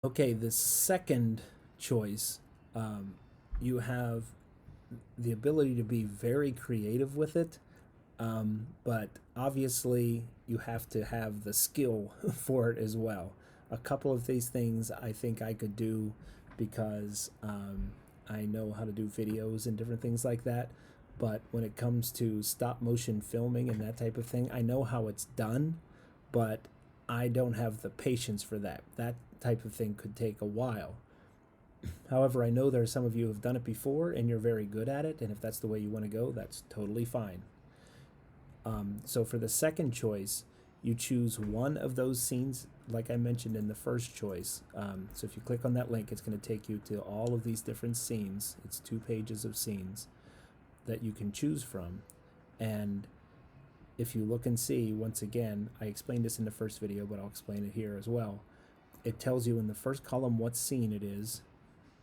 Okay, the second choice, um, you have the ability to be very creative with it, but obviously you have to have the skill for it as well. A couple of these things I think I could do because I know how to do videos and different things like that. But when it comes to stop motion filming and that type of thing, I know how it's done, but I don't have the patience for that. That type of thing could take a while. However, I know there are some of you who have done it before and you're very good at it, and if that's the way you want to go, that's totally fine. So for the second choice, you choose one of those scenes, like I mentioned in the first choice. So if you click on that link, it's going to take you to all of these different scenes. It's 2 pages of scenes that you can choose from. And if you look and see, once again, I explained this in the first video, but I'll explain it here as well. It tells you in the first column what scene it is.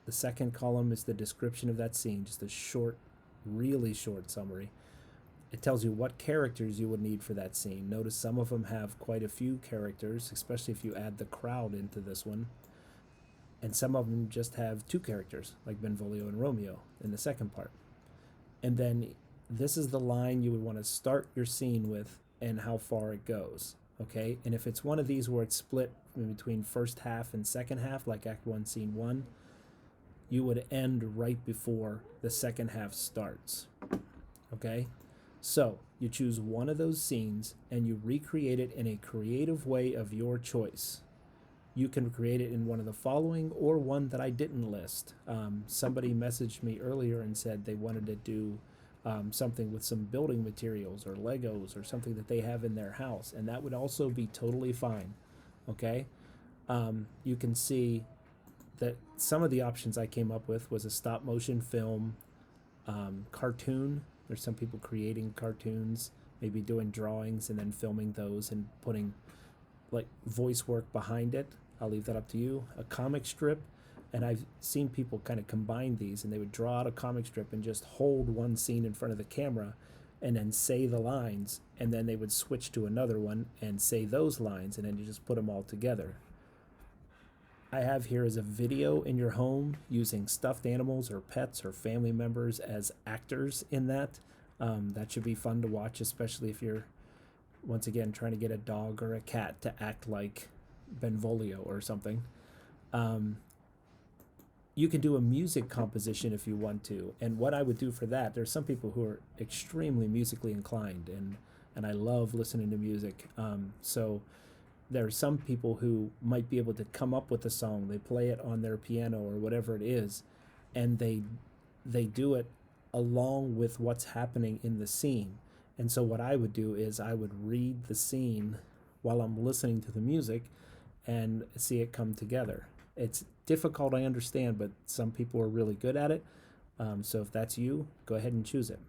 The second column is the description of that scene, just a short, really short summary. It tells you what characters you would need for that scene. Notice some of them have quite a few characters, especially if you add the crowd into this one. And some of them just have 2 characters, like Benvolio and Romeo in the second part. And then this is the line you would want to start your scene with and how far it goes. Okay, and if it's one of these where it's split in between first half and second half, like Act 1, Scene 1, you would end right before the second half starts. Okay, so you choose one of those scenes and you recreate it in a creative way of your choice. You can create it in one of the following or one that I didn't list. Somebody messaged me earlier and said they wanted to do something with some building materials or Legos or something that they have in their house, and that would also be totally fine. Okay, you can see that some of the options I came up with was a stop motion film, cartoon. There's some people creating cartoons, maybe doing drawings and then filming those and putting like voice work behind it. I'll leave that up to you. A comic strip, and I've seen people kind of combine these, and they would draw out a comic strip and just hold one scene in front of the camera and then say the lines, and then they would switch to another one and say those lines, and then you just put them all together. I have here is a video in your home using stuffed animals or pets or family members as actors in that. That should be fun to watch, especially if you're, once again, trying to get a dog or a cat to act like Benvolio or something. You can do a music composition if you want to. And what I would do for that, there's some people who are extremely musically inclined, and I love listening to music. So there are some people who might be able to come up with a song. They play it on their piano or whatever it is, and they do it along with what's happening in the scene. And so what I would do is I would read the scene while I'm listening to the music and see it come together. It's difficult, I understand, but some people are really good at it. So if that's you, go ahead and choose it.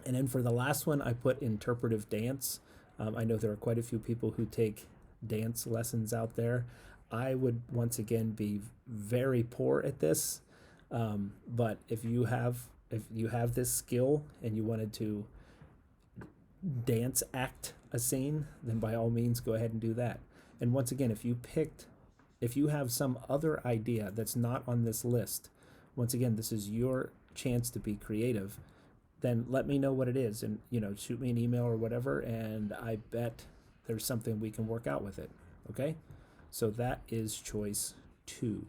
And then for the last one, I put interpretive dance. I know there are quite a few people who take dance lessons out there. I would once again be very poor at this, but if you have this skill and you wanted to dance act a scene, then by all means go ahead and do that. And once again, if you have some other idea that's not on this list, once again, this is your chance to be creative. Then let me know what it is, and shoot me an email or whatever, and I bet there's something we can work out with it. Okay, so that is choice 2.